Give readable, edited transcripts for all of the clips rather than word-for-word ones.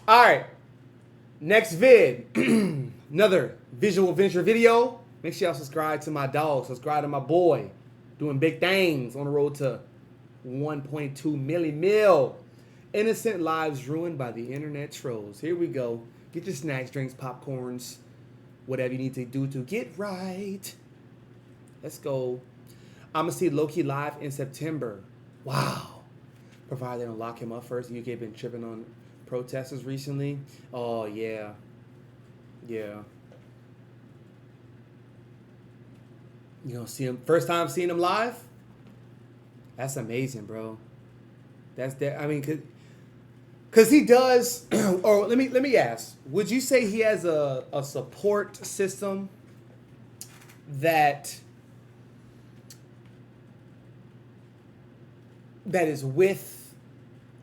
All right. Next vid. Another visual venture video. Make sure y'all subscribe to my dog. Subscribe to my boy. Doing big things on the road to 1.2 mil. Innocent lives ruined by the internet trolls. Here we go. Get your snacks, drinks, popcorns, whatever you need to do to get right. Let's go. I'm going to see Loki live in September. Wow. Provided they don't lock him up first. The UK been tripping on protesters recently. Oh, yeah. Yeah. You gonna see him first time seeing him live? That's amazing, bro. That's that. I mean, cause he does. Or let me ask. Would you say he has a support system that is with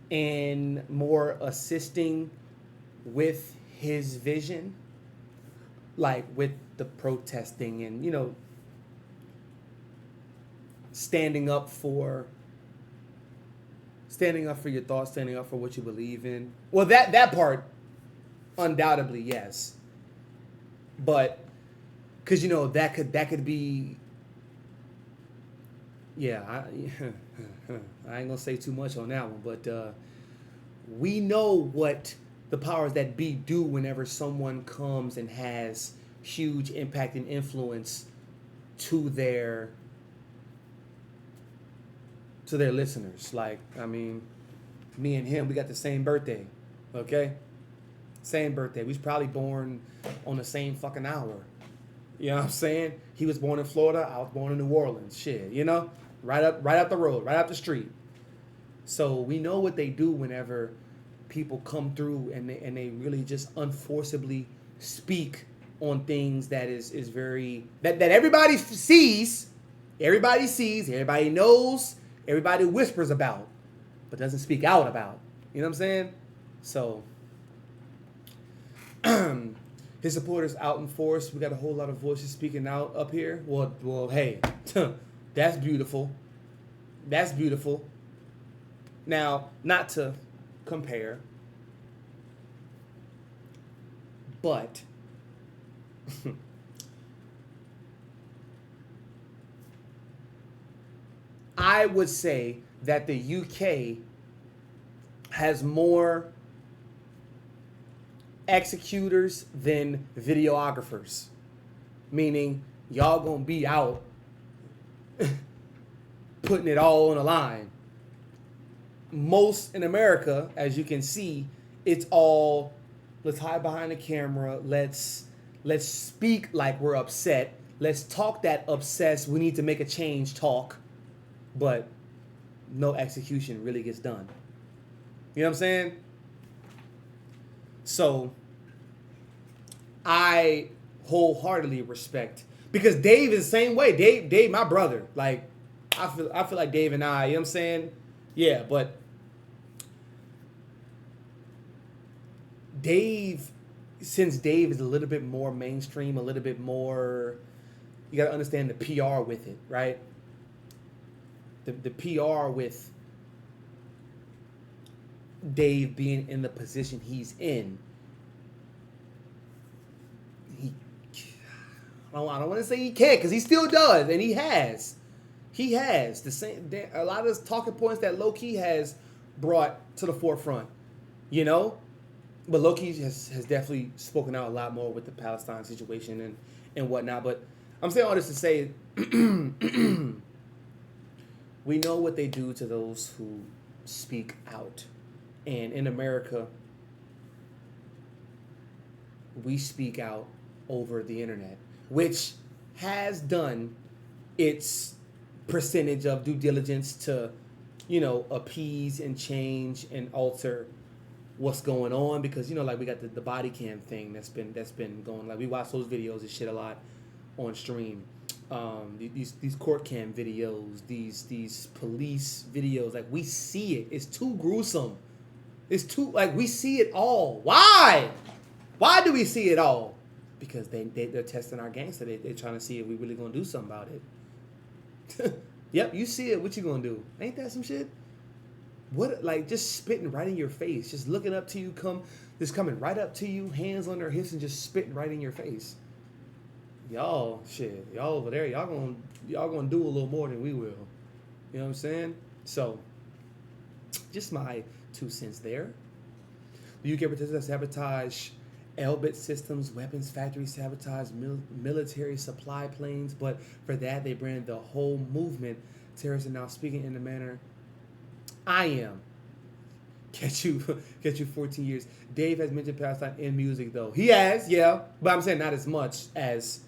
and more assisting with his vision, like with the protesting and standing up for your thoughts, standing up for what you believe in. Well, that part, undoubtedly, yes. But because that could be, yeah. I ain't gonna say too much on that one, but we know what the powers that be do whenever someone comes and has huge impact and influence to their listeners. Like, I mean, me and him, we got the same birthday, okay? Same birthday. We was probably born on the same fucking hour. You know what I'm saying? He was born in Florida. I was born in New Orleans. Shit, right up the road, right up the street. So we know what they do whenever people come through and they really just unforcibly speak on things that is very that everybody sees, everybody knows. Everybody whispers about, but doesn't speak out about. You know what I'm saying? So, his supporters out in force. We got a whole lot of voices speaking out up here. Well, hey, that's beautiful. That's beautiful. Now, not to compare, but I would say that the UK has more executors than videographers. Meaning, y'all gonna be out putting it all on the line. Most in America, as you can see, it's all, let's hide behind the camera, let's speak like we're upset, let's talk that obsessed, we need to make a change talk. But no execution really gets done. You know what I'm saying? So I wholeheartedly respect, because Dave is the same way. Dave, my brother. Like I feel like Dave and I, you know what I'm saying? Yeah, but since Dave is a little bit more mainstream, a little bit more, you got to understand the PR with it, right? The PR with Dave being in the position he's in, I don't want to say he can't, because he still does, and he has the same, a lot of talking points that Loki has brought to the forefront, but Loki has definitely spoken out a lot more with the Palestine situation and whatnot. But I'm saying all this to say, we know what they do to those who speak out. And in America, we speak out over the internet, which has done its percentage of due diligence to, appease and change and alter what's going on. Because, like we got the body cam thing that's been going. Like we watch those videos and shit a lot on stream. These court cam videos, these police videos, like we see it. It's too gruesome. It's too, like, we see it all. Why do we see it all? Because they're testing our gangster. They're trying to see if we really gonna do something about it. Yep, you see it. What you gonna do? Ain't that some shit? What, like, just spitting right in your face, just looking up to you, just coming right up to you, hands on their hips and just spitting right in your face. Y'all, shit, y'all over there, y'all gonna do a little more than we will. You know what I'm saying? So, just my 2 cents there. The UK pretends to sabotage Elbit systems, weapons factories, sabotage military supply planes, but for that they branded the whole movement. Terrorists are now speaking in the manner I am. Get you 14 years. Dave has mentioned Palestine in music though. He has, yeah, but I'm saying not as much as,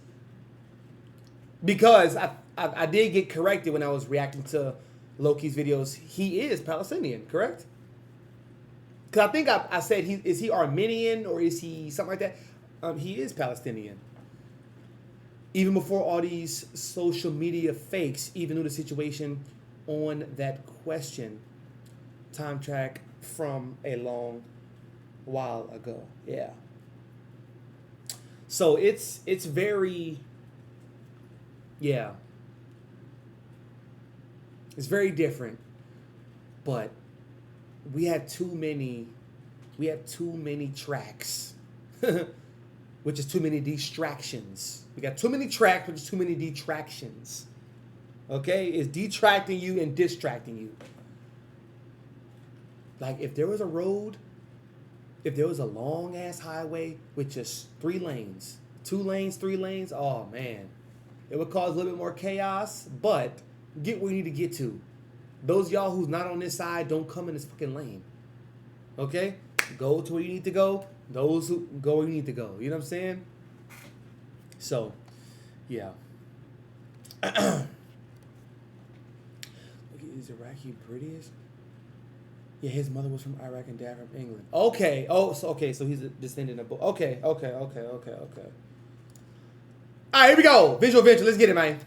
because I did get corrected when I was reacting to Loki's videos. He is Palestinian, correct? Because I think I said, is he Armenian or is he something like that? He is Palestinian. Even before all these social media fakes even knew the situation on that question. Time track from a long while ago. Yeah. So it's very, yeah. It's very different, but we had too many tracks, which is too many distractions. We got too many tracks, which is too many detractions. Okay? It's detracting you and distracting you. Like, if there was a road, if there was a long-ass highway with just 3 lanes, 2 lanes, 3 lanes, oh, man. It would cause a little bit more chaos, but get where you need to get to. Those y'all who's not on this side, don't come in this fucking lane. Okay? Go to where you need to go. Those who go where you need to go. You know what I'm saying? So, yeah. Is Iraqi British? Yeah, his mother was from Iraq and dad from England. Okay. Oh, so he's a descendant of both. Okay. All right, here we go. Visual Venture. Let's get it, man.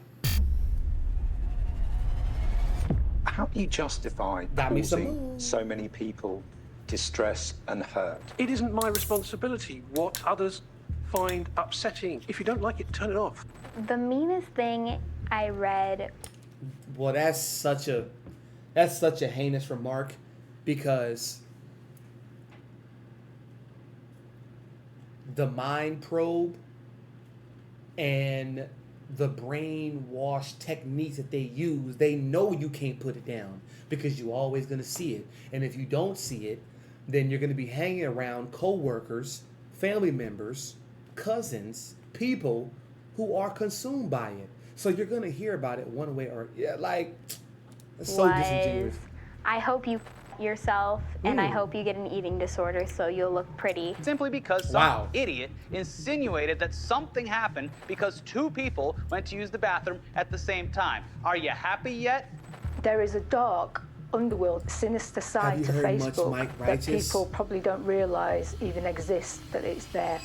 How do you justify causing so many people distress and hurt? It isn't my responsibility what others find upsetting. If you don't like it, turn it off. The meanest thing I read. Well, that's such a heinous remark, because the mind probe and the brainwash techniques that they use, they know you can't put it down because you're always going to see it. And if you don't see it, then you're going to be hanging around co-workers, family members, cousins, people who are consumed by it. So you're going to hear about it one way or, yeah, like, that's so disingenuous. I hope you yourself, and I hope you get an eating disorder so you'll look pretty. Simply because some idiot insinuated that something happened because 2 people went to use the bathroom at the same time. Are you happy yet? There is a dark underworld, sinister side to Facebook that people probably don't realize even exists, that it's there.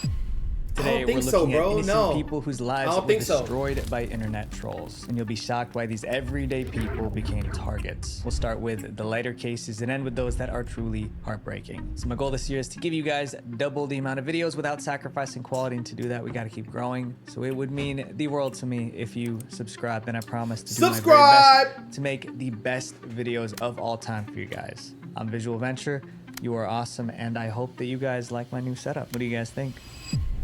Today we're looking at innocent people whose lives were destroyed by internet trolls, and you'll be shocked why these everyday people became targets. We'll start with the lighter cases and end with those that are truly heartbreaking. So my goal this year is to give you guys double the amount of videos without sacrificing quality, and to do that we got to keep growing. So it would mean the world to me if you subscribe, and I promise to do my very best to make the best videos of all time for you guys. I'm Visual Venture, you are awesome, and I hope that you guys like my new setup. What do you guys think?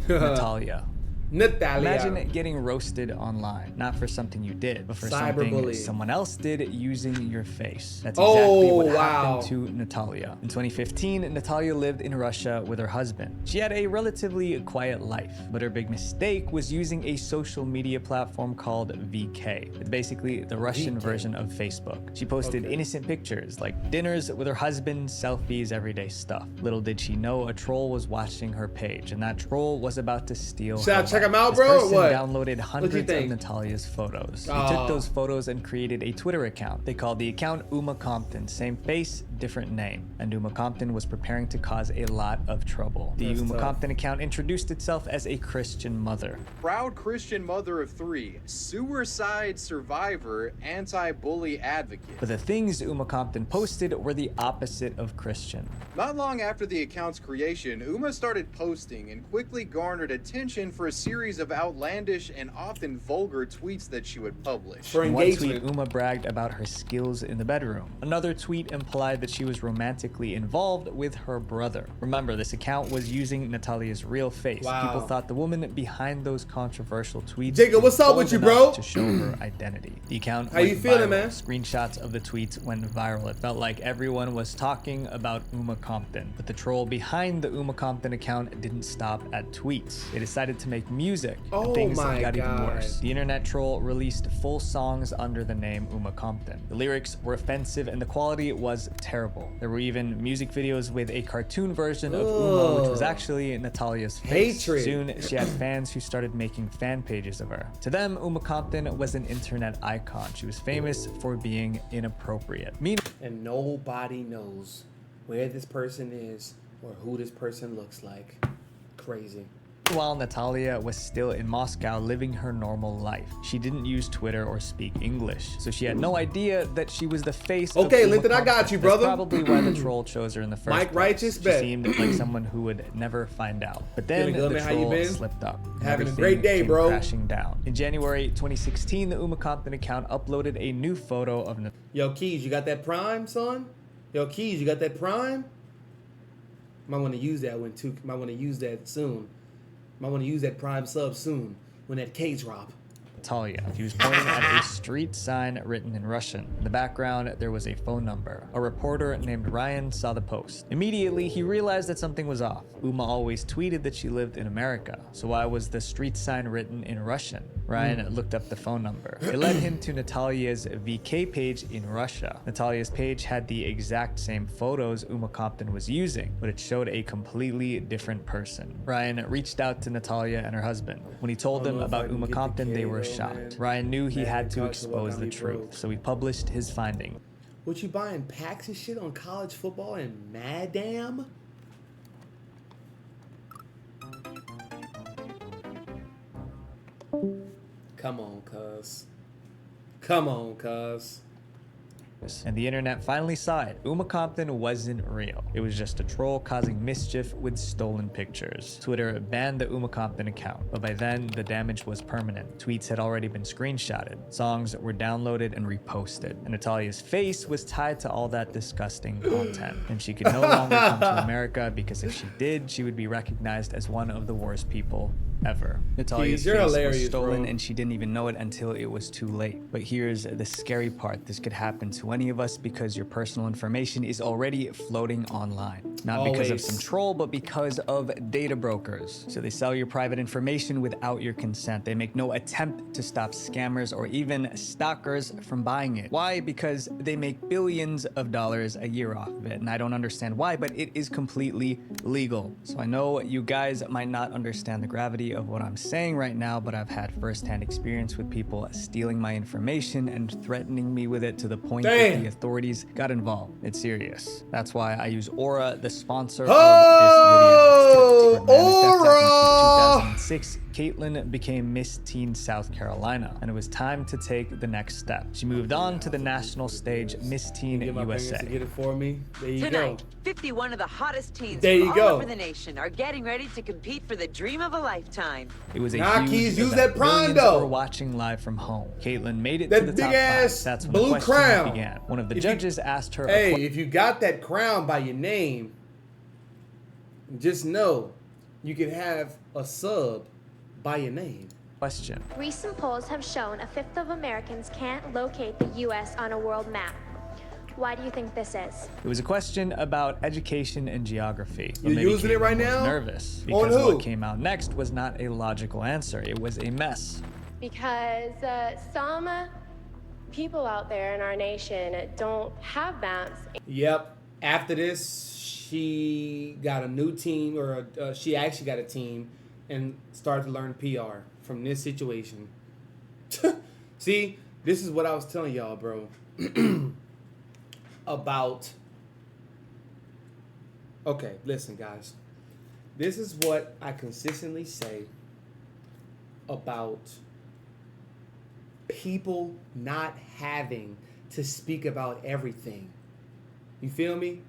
Natalia. Imagine getting roasted online, not for something you did, but for something someone else did using your face. That's exactly what happened to Natalia. In 2015, Natalia lived in Russia with her husband. She had a relatively quiet life, but her big mistake was using a social media platform called VK. It's basically the Russian version of Facebook. She posted innocent pictures like dinners with her husband, selfies, everyday stuff. Little did she know a troll was watching her page, and that troll was about to steal her life. Check them out, bro. This person downloaded hundreds of Natalia's photos. He took those photos and created a Twitter account. They called the account Uma Compton. Same face, different name. And Uma Compton was preparing to cause a lot of trouble. The Uma Compton account introduced itself as a Christian mother. Proud Christian mother of 3, suicide survivor, anti-bully advocate. But the things Uma Compton posted were the opposite of Christian. Not long after the account's creation, Uma started posting and quickly garnered attention for a series of outlandish and often vulgar tweets that she would publish. For engagement. One tweet, Uma bragged about her skills in the bedroom. Another tweet implied that she was romantically involved with her brother. Remember, this account was using Natalia's real face. Wow. People thought the woman behind those controversial tweets Jacob, what's up with you, bro? to show her identity. The account How you feeling, man? Screenshots of the tweets went viral. It felt like everyone was talking about Uma Compton, but the troll behind the Uma Compton account didn't stop at tweets. They decided to make music, and things got even worse. The internet troll released full songs under the name Uma Compton. The lyrics were offensive and the quality was terrible. There were even music videos with a cartoon version of Uma, which was actually Natalia's face. Hatred. Soon, she had fans who started making fan pages of her. To them, Uma Compton was an internet icon. She was famous for being inappropriate. And nobody knows where this person is or who this person looks like. Crazy. While Natalia was still in Moscow living her normal life, she didn't use Twitter or speak English, so she had no idea that she was the face of Uma Linton, I got you, brother. That's probably why the troll chose her in the first Mike place. Righteous, She seemed like someone who would never find out. But then the troll slipped up. Having a great day, bro. Crashing down. In January 2016, the Uma Compton account uploaded a new photo of Natalia. Yo, Keys, you got that Prime, son? Yo, Keys, you got that Prime? Might want to use that might want to use that soon. Might want to use that Prime sub soon when that K drop. Natalia. He was pointing at a street sign written in Russian. In the background, there was a phone number. A reporter named Ryan saw the post. Immediately, he realized that something was off. Uma always tweeted that she lived in America, so why was the street sign written in Russian? Ryan looked up the phone number. It led him to Natalia's VK page in Russia. Natalia's page had the exact same photos Uma Compton was using, but it showed a completely different person. Ryan reached out to Natalia and her husband. When he told them about Uma Compton, they were shocked. Ryan knew he had to expose the truth, so he published his finding. What, you buying packs and shit on college football and Madam? Come on, cuz. Come on, cuz. And the internet finally saw it. Uma Compton wasn't real. It was just a troll causing mischief with stolen pictures. Twitter banned the Uma Compton account, but by then the damage was permanent. Tweets had already been screenshotted. Songs were downloaded and reposted. And Natalia's face was tied to all that disgusting content. And she could no longer come to America because if she did, she would be recognized as one of the worst people ever. Natalia's face was stolen, and she didn't even know it until it was too late. But here's the scary part. This could happen to any of us because your personal information is already floating online. Not because of some troll, but because of data brokers. So they sell your private information without your consent. They make no attempt to stop scammers or even stalkers from buying it. Why? Because they make billions of dollars a year off of it. And I don't understand why, but it is completely legal. So I know you guys might not understand the gravity of what I'm saying right now, but I've had firsthand experience with people stealing my information and threatening me with it to the point that the authorities got involved. It's serious. That's why I use Aura, the sponsor of this video. Aura! In 2006, Caitlyn became Miss Teen South Carolina, and it was time to take the next step. She moved on to the national stage, Miss Teen USA. Get it for me. There you Tonight, go. 51 of the hottest teens There you from go. all over the nation are getting ready to compete for the dream of a lifetime. It was a Nah, huge Keys, use event. that Prime, Millions though. were watching live from home. Caitlyn made it That to the top big ass 5. That's when blue the questions crown. began. One of the judges asked her, Hey, if you got that crown by your name, just know you could have a sub by your name. question. Recent polls have shown a fifth of Americans can't locate the U.S. on a world map. Why do you think this is? It was a question about education and geography. You're using it right now? Nervous On because who? what came out next was not a logical answer. It was a mess. Because some people out there in our nation don't have maps. Yep. After this, she got a new team, or she actually got a team, and started to learn PR from this situation. See, this is what I was telling y'all, bro. About. Okay, listen, guys. This is what I consistently say about people not having to speak about everything. You feel me?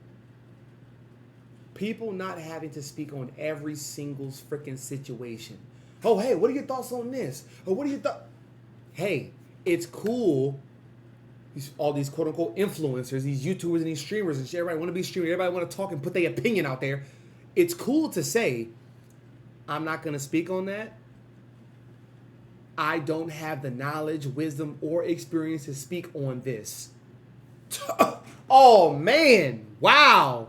People not having to speak on every single freaking situation. Oh, hey, what are your thoughts on this? Or what are your thoughts? Hey, it's cool. All these quote unquote influencers, these YouTubers and these streamers and shit, everybody want to be streamers, everybody want to talk and put their opinion out there. It's cool to say, I'm not going to speak on that. I don't have the knowledge, wisdom, or experience to speak on this. Oh, man. Wow.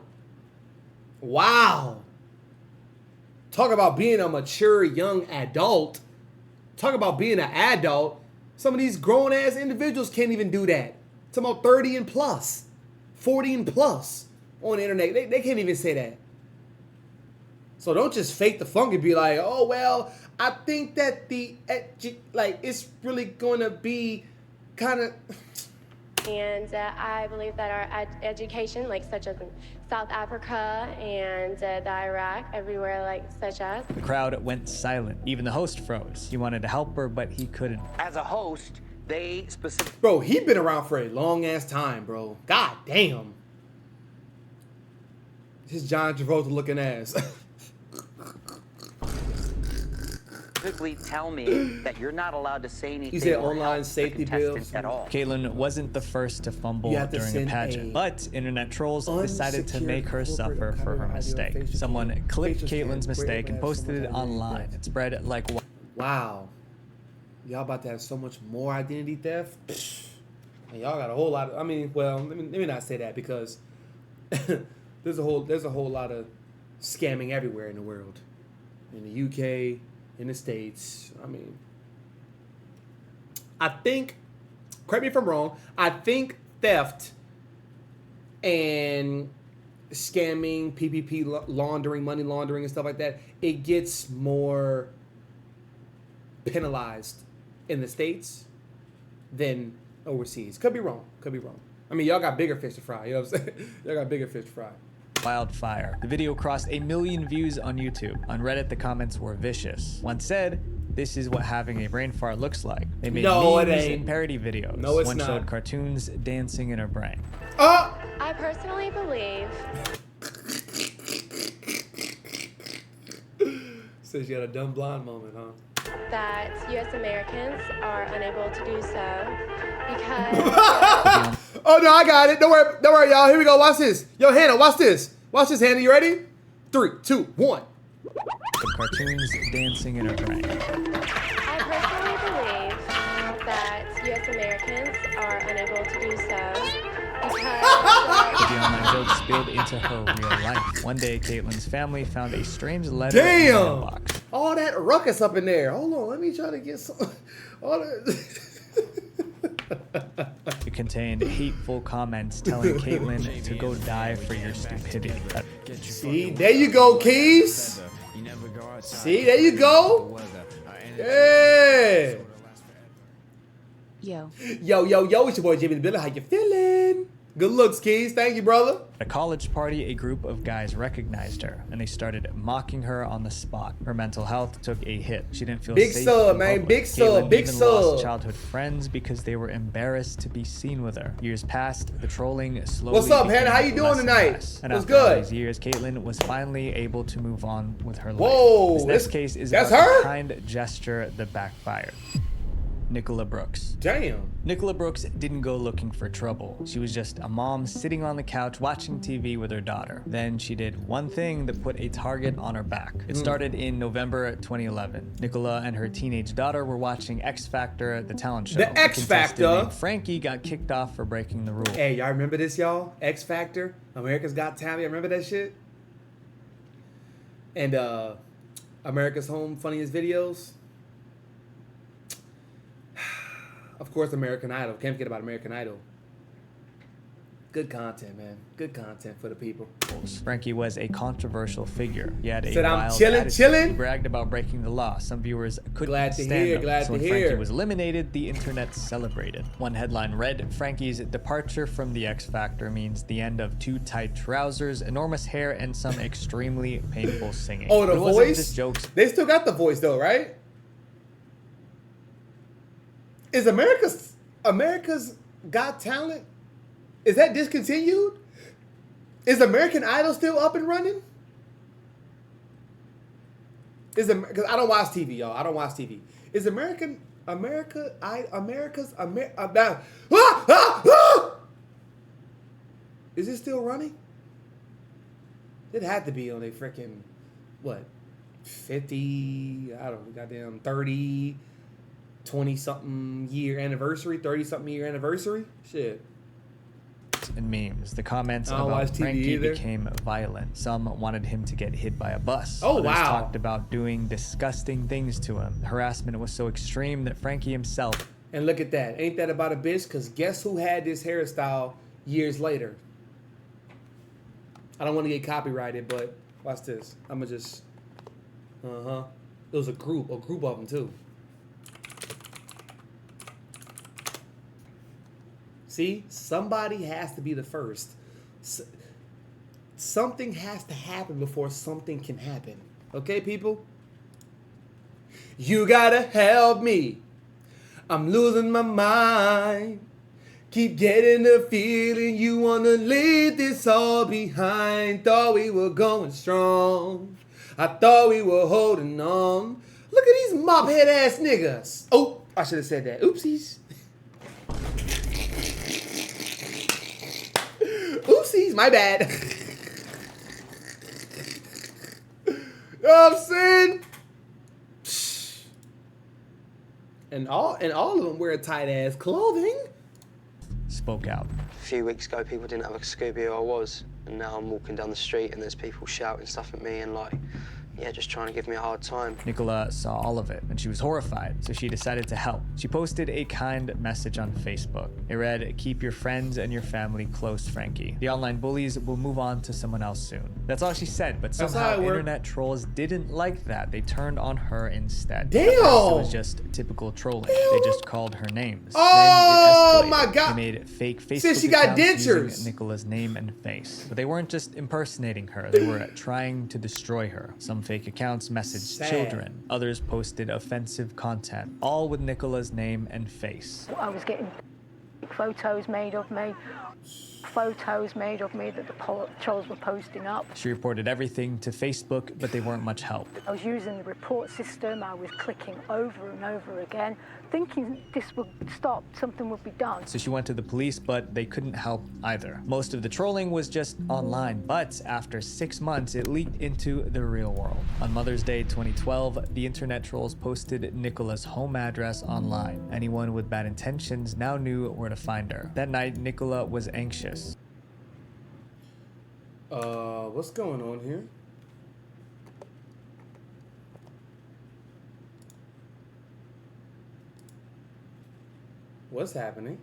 Wow. Talk about being a mature young adult. Talk about being an adult. Some of these grown-ass individuals can't even do that. Talking about 30 and plus, 40 and plus on the internet. They can't even say that. So don't just fake the funk and be like, oh, well, I think that it's really going to be kind of... And I believe that our education, such as in South Africa and the Iraq, everywhere such as. The crowd went silent. Even the host froze. He wanted to help her, but he couldn't. As a host, they specifically... Bro, he been around for a long-ass time, bro. God damn. His John Travolta-looking ass. Specifically tell me that you're not allowed to say anything. You said online safety bills at all. Caitlyn wasn't the first to fumble during a pageant, but internet trolls decided to make her suffer for her mistake. Someone clipped Caitlyn's mistake and posted it online. It spread like... Wow. Y'all about to have so much more identity theft? And y'all got a whole lot of... I mean, well, let me not say that because there's a whole lot of scamming everywhere in the world. In the UK... in the States. I mean, I think, correct me if I'm wrong, I think theft and scamming, PPP laundering, money laundering and stuff like that, it gets more penalized in the States than overseas. Could be wrong. Could be wrong. I mean, y'all got bigger fish to fry. You know what I'm saying? Y'all got bigger fish to fry. Wildfire. The video crossed 1 million views on YouTube. On Reddit, the comments were vicious. One said, "This is what having a brain fart looks like." They made memes and parody videos. No, it's One not. showed cartoons dancing in her brain. I personally believe. Says you had a dumb blonde moment, huh? That U.S. Americans are unable to do so because... Oh, no, I got it. Don't worry, y'all. Here we go. Watch this. Yo, Hannah, watch this. Watch this, Hannah. You ready? 3, 2, 1. The cartoons dancing in her brain. I personally believe that U.S. Americans are unable to do so because... The online jokes spilled into her real life. One day, Caitlyn's family found a strange letter in the mailbox. All that ruckus up in there. Hold on, let me try to get some. All that. It contained hateful comments telling Caitlyn to go die for your stupidity. See, there you go, Keys. See, there you go. Yeah. Yo. Yo, it's your boy Jimmy the Builder. How you feeling? Good looks, Keys. Thank you, brother. At a college party, a group of guys recognized her, and they started mocking her on the spot. Her mental health took a hit. She didn't feel big safe sub, in man. public. Big sub, big even sub. Lost childhood friends because they were embarrassed to be seen with her. Years passed, the trolling slowly. What's up, Hannah? How you doing tonight? And What's after all good? these years, Caitlyn was finally able to move on with her life. Whoa, This next case is that's about her? a kind gesture that backfired. Nicola Brooks. Damn. Nicola Brooks didn't go looking for trouble. She was just a mom sitting on the couch watching TV with her daughter. Then she did one thing that put a target on her back. It started in November 2011. Nicola and her teenage daughter were watching X Factor, the talent show. The X Factor. Frankie got kicked off for breaking the rules. Hey, y'all remember this, y'all? X Factor, America's Got Talent. Remember that shit? And America's Home Funniest Videos. Of course, American Idol. Can't forget about American Idol. Good content, man. Good content for the people. Frankie was a controversial figure. He had a Said, wild I'm chilling. attitude. He bragged about breaking the law. Some viewers couldn't stand him. So when Frankie was eliminated, the internet celebrated. One headline read, "Frankie's departure from the X Factor means the end of too tight trousers, enormous hair, and some extremely painful singing." Oh, the it wasn't voice? just jokes. They still got the voice, though, right? Is America's Got Talent? Is that discontinued? Is American Idol still up and running? Because I don't watch TV, y'all. I don't watch TV. Is is it still running? It had to be on a freaking, what, 50, I don't know, goddamn 30, 20-something year anniversary, 30-something year anniversary? Shit. And memes. The comments about Frankie became violent. Some wanted him to get hit by a bus. Oh, Others wow. talked about doing disgusting things to him. The harassment was so extreme that Frankie himself... And look at that. Ain't that about a bitch? Because guess who had this hairstyle years later? I don't want to get copyrighted, but watch this. I'm going to just... It was a group of them, too. See, somebody has to be the first. Something has to happen before something can happen. Okay, people? You gotta help me. I'm losing my mind. Keep getting the feeling you wanna leave this all behind. Thought we were going strong. I thought we were holding on. Look at these mop head ass niggas. Oh, I should have said that. Oopsies. Oopsies, my bad. You know what I'm saying? And all of them wear tight ass clothing. Spoke out. A few weeks ago, people didn't have a Scooby who I was, and now I'm walking down the street and there's people shouting stuff at me and like, yeah, just trying to give me a hard time. Nicola saw all of it and she was horrified, so she decided to help. She posted a kind message on Facebook. It read, "Keep your friends and your family close, Frankie. The online bullies will move on to someone else soon." That's all she said, but somehow internet trolls didn't like that. They turned on her instead. Damn! At first, it was just typical trolling. They just called her names. Oh then it my God! They made fake Facebook Since she got accounts dentures. using Nicola's name and face. But they weren't just impersonating her. They were trying to destroy her. Some fake accounts messaged children. Others posted offensive content, all with Nicola's name and face. I was getting photos made of me that the trolls were posting up. She reported everything to Facebook, but they weren't much help. I was using the report system. I was clicking over and over again, thinking this would stop, something would be done. So she went to the police, but they couldn't help either. Most of the trolling was just online, but after 6 months, it leaked into the real world. On Mother's Day 2012, the internet trolls posted Nicola's home address online. Anyone with bad intentions now knew where to find her. That night, Nicola was anxious. What's going on here? What's happening?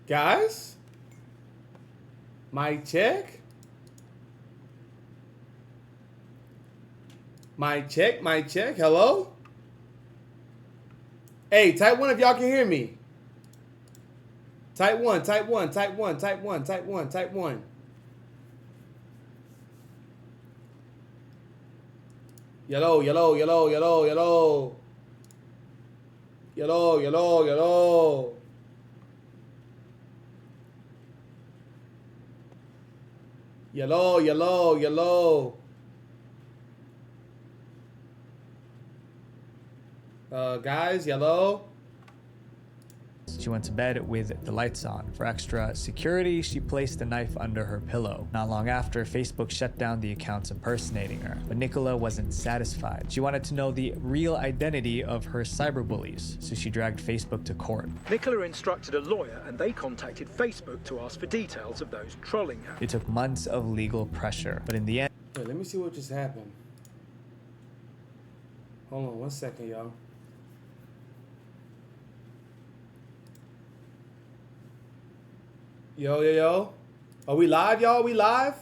Guys? Mic check? Mic check, mic check. Hello? Hey, type 1 if y'all can hear me. Type 1, type 1, type 1, type 1, type 1, type 1. Yellow, yellow, yellow, yellow, yellow. Yellow, yellow, yellow. Yellow, yellow, yellow. Guys, yellow. She went to bed with the lights on. For extra security, she placed a knife under her pillow. Not long after, Facebook shut down the accounts impersonating her. But Nicola wasn't satisfied. She wanted to know the real identity of her cyberbullies, so she dragged Facebook to court. Nicola instructed a lawyer, and they contacted Facebook to ask for details of those trolling her. It took months of legal pressure, but in the end... Wait, let me see what just happened. Hold on 1 second, y'all. Yo, yo, yo. Are we live, y'all? We live?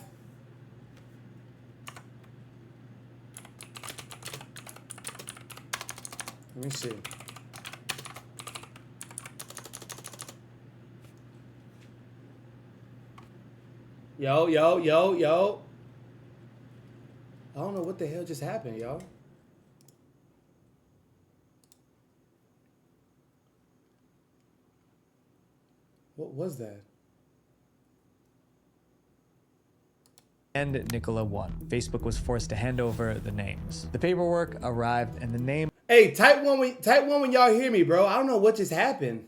Let me see. Yo. I don't know what the hell just happened, yo. What was that? And Nicola won. Facebook was forced to hand over the names. The paperwork arrived and the name... Hey, type one when y'all hear me, bro. I don't know what just happened.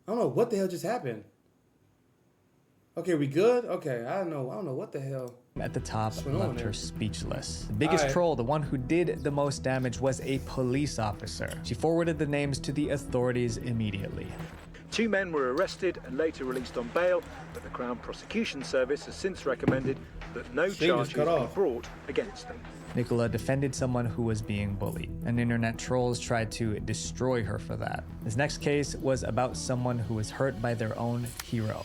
I don't know what the hell just happened. Okay, we good? Okay, I don't know what the hell. At the top left her speechless. The biggest troll, the one who did the most damage, was a police officer. She forwarded the names to the authorities immediately. 2 men were arrested and later released on bail, but the Crown Prosecution Service has since recommended that no charges be brought against them. Nicola defended someone who was being bullied, and internet trolls tried to destroy her for that. This next case was about someone who was hurt by their own hero.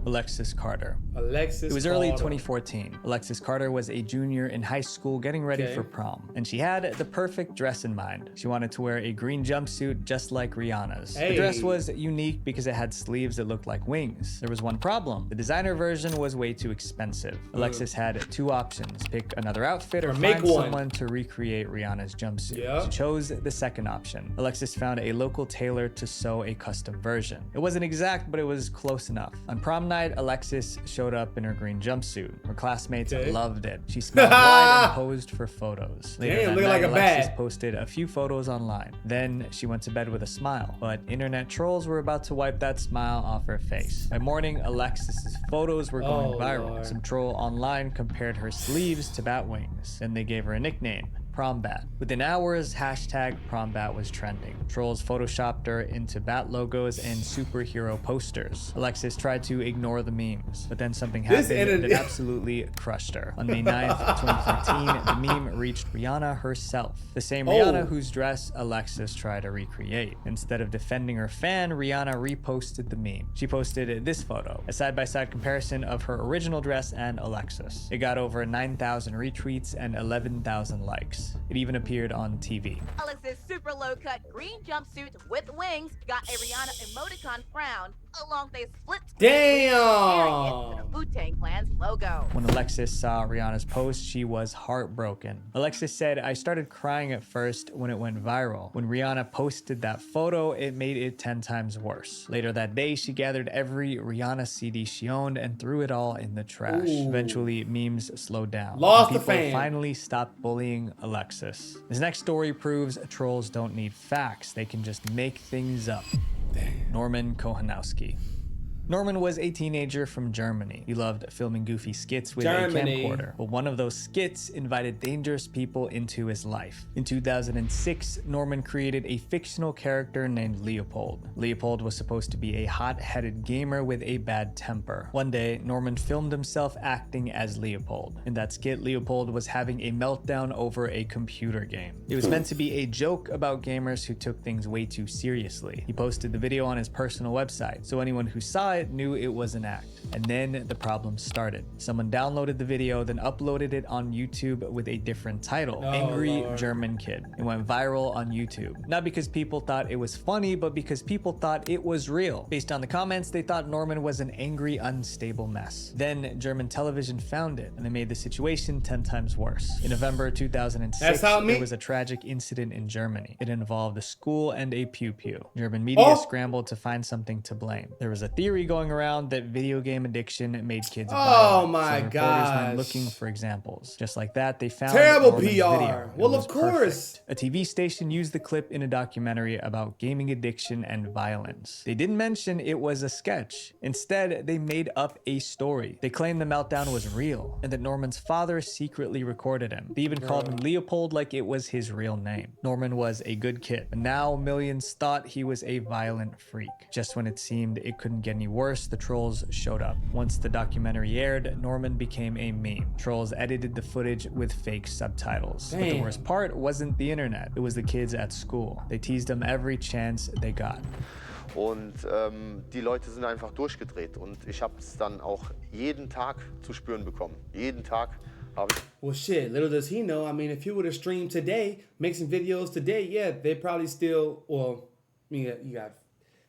Alexis Carter. It was early 2014. Alexis Carter was a junior in high school getting ready for prom, and she had the perfect dress in mind. She wanted to wear a green jumpsuit just like Rihanna's. The dress was unique because it had sleeves that looked like wings. There was one problem. The designer version was way too expensive. Alexis had 2 options: pick another outfit or find someone to recreate Rihanna's jumpsuit. She chose the second option. Alexis found a local tailor to sew a custom version. It wasn't exact, but it was close enough. On prom night, Alexis showed up in her green jumpsuit. Her classmates loved it. She smiled wide and posed for photos. Later that night, Alexis posted a few photos online. Then she went to bed with a smile, but internet trolls were about to wipe that smile off her face. By morning, Alexis's photos were going viral. Some troll online compared her sleeves to bat wings. Then they gave her a nickname: Prombat. Within hours, hashtag Prombat was trending. Trolls photoshopped her into bat logos and superhero posters. Alexis tried to ignore the memes, but then something happened that absolutely crushed her. On May 9th, 2013, the meme reached Rihanna herself. The same Rihanna whose dress Alexis tried to recreate. Instead of defending her fan, Rihanna reposted the meme. She posted this photo, a side-by-side comparison of her original dress and Alexis. It got over 9,000 retweets and 11,000 likes. It even appeared on TV. Alexis' super low-cut green jumpsuit with wings got a Rihanna emoticon frown along with a split Damn! the Wu-Tang Clan's logo. When Alexis saw Rihanna's post, she was heartbroken. Alexis said, "I started crying at first when it went viral. When Rihanna posted that photo, it made it 10 times worse. Later that day, she gathered every Rihanna CD she owned and threw it all in the trash. Eventually, memes slowed down. Lost the people fan. finally stopped bullying Alexis. This next story proves trolls don't need facts. They can just make things up. Norman Kohanowski. Norman was a teenager from Germany. He loved filming goofy skits with a camcorder. But one of those skits invited dangerous people into his life. In 2006, Norman created a fictional character named Leopold. Leopold was supposed to be a hot-headed gamer with a bad temper. One day, Norman filmed himself acting as Leopold. In that skit, Leopold was having a meltdown over a computer game. It was meant to be a joke about gamers who took things way too seriously. He posted the video on his personal website, so anyone who saw it knew it was an act. And then the problem started. Someone downloaded the video, then uploaded it on YouTube with a different title, Angry German Kid. It went viral on YouTube. Not because people thought it was funny, but because people thought it was real. Based on the comments, they thought Norman was an angry, unstable mess. Then German television found it, and they made the situation 10 times worse. In November 2006, there was a tragic incident in Germany. It involved a school and a pew-pew. German media scrambled to find something to blame. There was a theory going around that video game addiction made kids violent. My so God! Went looking for examples. Just like that, they found terrible Norman's PR. Video. Well, of course. Perfect. A TV station used the clip in a documentary about gaming addiction and violence. They didn't mention it was a sketch. Instead, they made up a story. They claimed the meltdown was real and that Norman's father secretly recorded him. They even called him Leopold like it was his real name. Norman was a good kid, but now millions thought he was a violent freak. Just when it seemed it couldn't get any worse, the trolls showed up. Once the documentary aired, Norman became a meme. Trolls edited the footage with fake subtitles. But the worst part wasn't the internet. It was the kids at school. They teased him every chance they got. Und die Leute sind einfach durchgedreht. Und ich habe es dann auch jeden Tag zu spüren bekommen. Jeden Tag Well, shit, little does he know. I mean, if he would have streamed today, make some videos today, yeah, they probably still, well, you got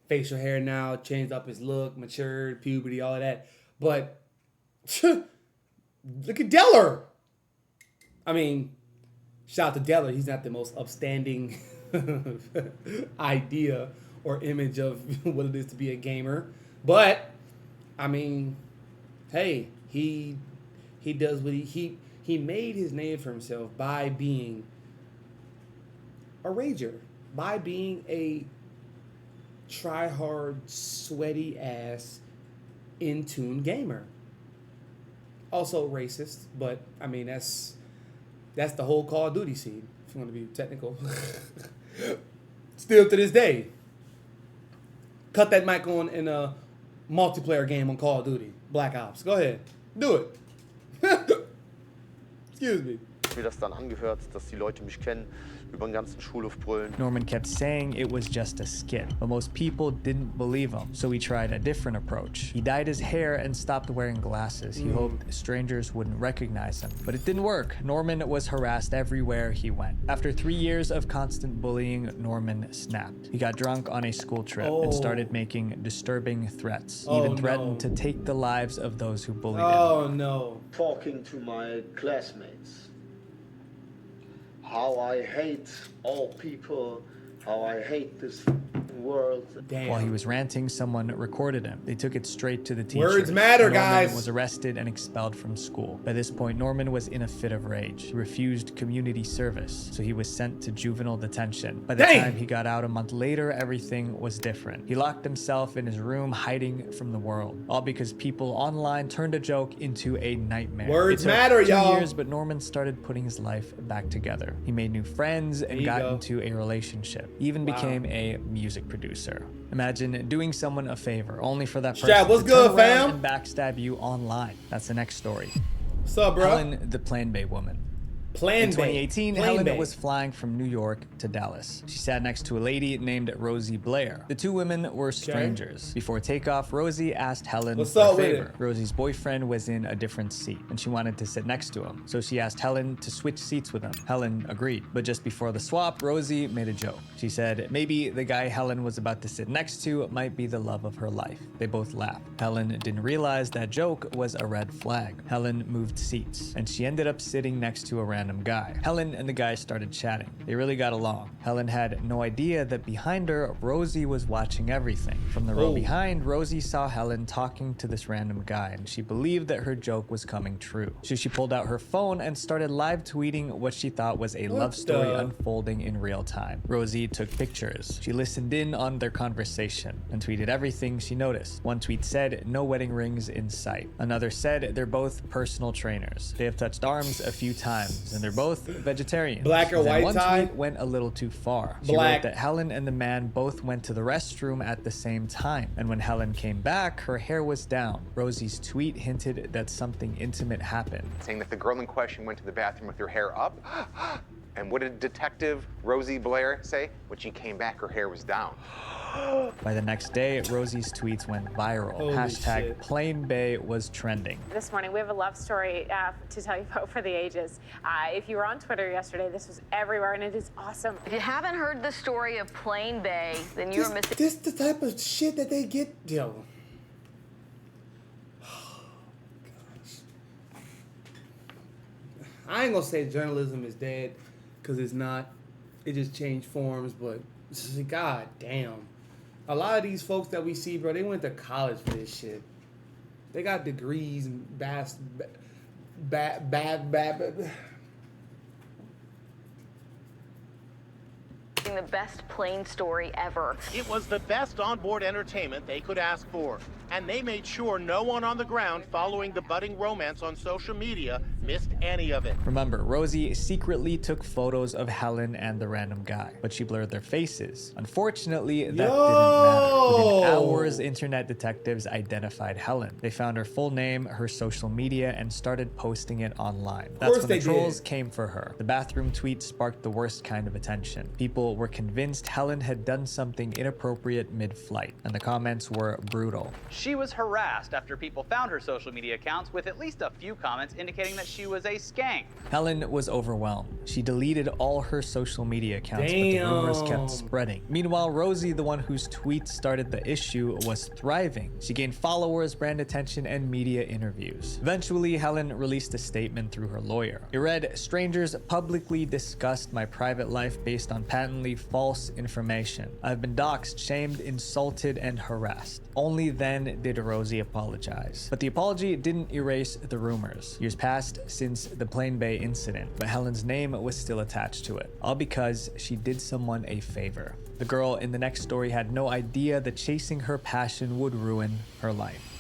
facial hair now, changed up his look, matured, puberty, all of that. But look at Deller. I mean, shout out to Deller. He's not the most upstanding idea or image of what it is to be a gamer. But, I mean, hey, he does what he made his name for himself by being a rager, by being a try-hard, sweaty-ass, in-tune gamer. Also racist, but, I mean, that's the whole Call of Duty scene, if you want to be technical. Still to this day. Cut that mic on in a multiplayer game on Call of Duty. Black Ops. Go ahead. Do it. Excuse me. Mir das dann angehört, dass die Leute mich kennen, über den ganzen Schulhof brüllen. Norman kept saying it was just a skit, but most people didn't believe him, so he tried a different approach. He dyed his hair and stopped wearing glasses. He hoped strangers wouldn't recognize him, but it didn't work. Norman was harassed everywhere he went. After 3 years of constant bullying, Norman snapped. He got drunk on a school trip and started making disturbing threats. He even threatened to take the lives of those who bullied him. Oh no. Talking to my classmates. How I hate all people, how I hate this world. Damn. While he was ranting, someone recorded him. They took it straight to the teacher. Words matter, Norman guys. Was arrested and expelled from school. By this point, Norman was in a fit of rage. He refused community service, so he was sent to juvenile detention. By the time he got out a month later, everything was different. He locked himself in his room, hiding from the world, all because people online turned a joke into a nightmare. Words matter, y'all. 2 years, but Norman started putting his life back together. He made new friends and got into a relationship. He even became a music producer. Imagine doing someone a favor only for that person what's to good, turn around fam? and backstab you online. That's the next story. What's up, bro? Helen, the Plan Bay woman. In 2018, Helen was flying from New York to Dallas. She sat next to a lady named Rosie Blair. The two women were strangers. Before takeoff, Rosie asked Helen for a favor. Rosie's boyfriend was in a different seat, and she wanted to sit next to him. So she asked Helen to switch seats with him. Helen agreed. But just before the swap, Rosie made a joke. She said maybe the guy Helen was about to sit next to might be the love of her life. They both laughed. Helen didn't realize that joke was a red flag. Helen moved seats, and she ended up sitting next to a random guy. Helen and the guy started chatting. They really got along. Helen had no idea that behind her, Rosie was watching everything. From the row behind, Rosie saw Helen talking to this random guy, and she believed that her joke was coming true. So she pulled out her phone and started live tweeting what she thought was a love story unfolding in real time. Rosie took pictures. She listened in on their conversation and tweeted everything she noticed. One tweet said, "No wedding rings in sight." Another said, "They're both personal trainers. They have touched arms a few times, and they're both vegetarians." Black or white one tie? tweet went a little too far. She wrote that Helen and the man both went to the restroom at the same time, and when Helen came back, her hair was down. Rosie's tweet hinted that something intimate happened. Saying that the girl in question went to the bathroom with her hair up. And what did Detective Rosie Blair say? When she came back, her hair was down. By the next day, Rosie's tweets went viral. Hashtag Plain Bay was trending. This morning, we have a love story to tell you about for the ages. If you were on Twitter yesterday, this was everywhere, and it is awesome. If you haven't heard the story of Plain Bay, then you're missing. This the type of shit that they get, yo. I ain't gonna say journalism is dead, because it's not. It just changed forms, but god damn. A lot of these folks that we see, bro, they went to college for this shit. They got degrees and the best plane story ever. It was the best onboard entertainment they could ask for, and they made sure no one on the ground following the budding romance on social media missed any of it. Remember, Rosie secretly took photos of Helen and the random guy, but she blurred their faces. Unfortunately, that didn't matter. Within hours, internet detectives identified Helen. They found her full name, her social media, and started posting it online. That's when the trolls came for her. The bathroom tweet sparked the worst kind of attention. People were convinced Helen had done something inappropriate mid-flight. and the comments were brutal. She was harassed after people found her social media accounts with at least a few comments indicating that she was a skank. Helen was overwhelmed. She deleted all her social media accounts, but the rumors kept spreading. Meanwhile, Rosie, the one whose tweets started the issue, was thriving. She gained followers, brand attention, and media interviews. Eventually, Helen released a statement through her lawyer. It read, "Strangers publicly discussed my private life based on patently false information. I've been doxxed, shamed, insulted, and harassed." Only then did Rosie apologize. But the apology didn't erase the rumors. Years passed since the Plain Bay incident, but Helen's name was still attached to it, all because she did someone a favor. The girl in the next story had no idea that chasing her passion would ruin her life.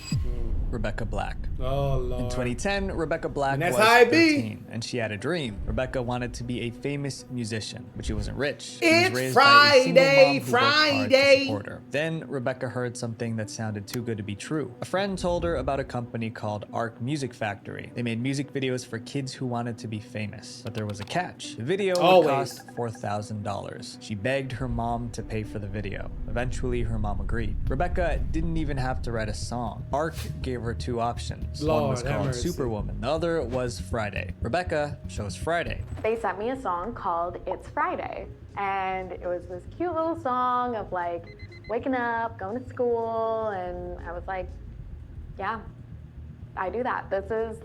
Rebecca Black. Oh, Lord. In 2010, Rebecca Black was 13, and she had a dream. Rebecca wanted to be a famous musician, but she wasn't rich. It's Friday. Then Rebecca heard something that sounded too good to be true. A friend told her about a company called Arc Music Factory. They made music videos for kids who wanted to be famous, but there was a catch. The video would cost $4,000. She begged her mom to pay for the video. Eventually, her mom agreed. Rebecca didn't even have to write a song. Arc gave her two options. One was called Superwoman, the other was Friday. Rebecca chose Friday. They sent me a song called It's Friday, and it was this cute little song of like waking up, going to school, and I was like, yeah, I do that. This is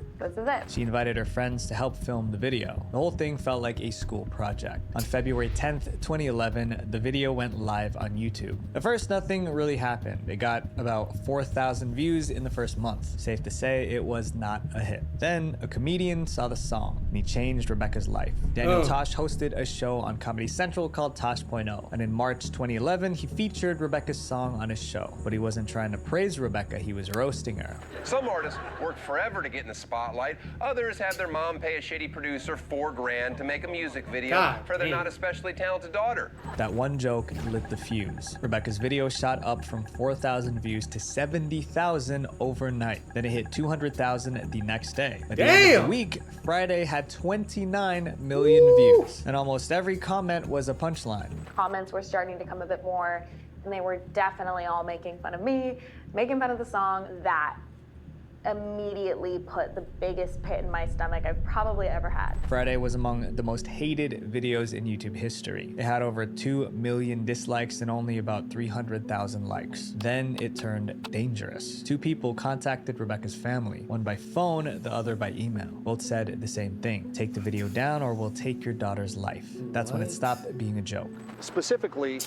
it. She invited her friends to help film the video. The whole thing felt like a school project. On February 10th, 2011, the video went live on YouTube. At first, nothing really happened. It got about 4,000 views in the first month. Safe to say, it was not a hit. Then, a comedian saw the song, and he changed Rebecca's life. Daniel Tosh hosted a show on Comedy Central called Tosh.0, and in March 2011, he featured Rebecca's song on his show. But he wasn't trying to praise Rebecca, he was roasting her. Some artists worked forever to get in the spotlight. Others had their mom pay a shitty producer $4 grand to make a music video for their not especially talented daughter. That one joke lit the fuse. Rebecca's video shot up from 4,000 views to 70,000 overnight. Then it hit 200,000 the next day. At the end of the week, Friday had 29 million views. And almost every comment was a punchline. Comments were starting to come a bit more, and they were definitely all making fun of me, making fun of the song. That immediately put the biggest pit in my stomach I've probably ever had. Friday was among the most hated videos in YouTube history. It had over 2 million dislikes and only about 300,000 likes. Then it turned dangerous. Two people contacted Rebecca's family, one by phone, the other by email. Both said the same thing: take the video down or we'll take your daughter's life. That's when it stopped being a joke. Specifically,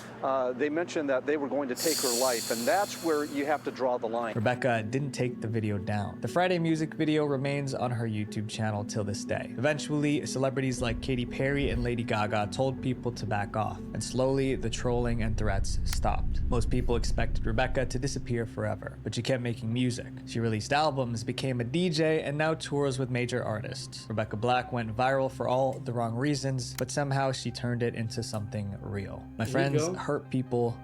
they mentioned that they were going to take her life, and that's where you have to draw the line. Rebecca didn't take the video down. The Friday music video remains on her YouTube channel till this day. Eventually, celebrities like Katy Perry and Lady Gaga told people to back off, and slowly the trolling and threats stopped. Most people expected Rebecca to disappear forever, but she kept making music. She released albums, became a DJ, and now tours with major artists. Rebecca Black went viral for all the wrong reasons, but somehow she turned it into something real. My friends, hurt people,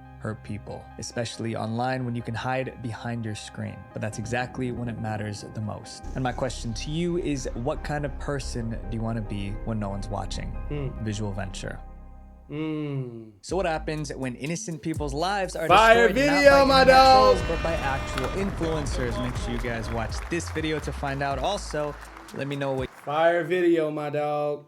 especially online when you can hide behind your screen. But that's exactly when it matters the most. And my question to you is, what kind of person do you want to be when no one's watching? Visual Venture. So what happens when innocent people's lives are destroyed not by trolls, but by actual influencers? Make sure you guys watch this video to find out. Also, let me know what fire video, my dog.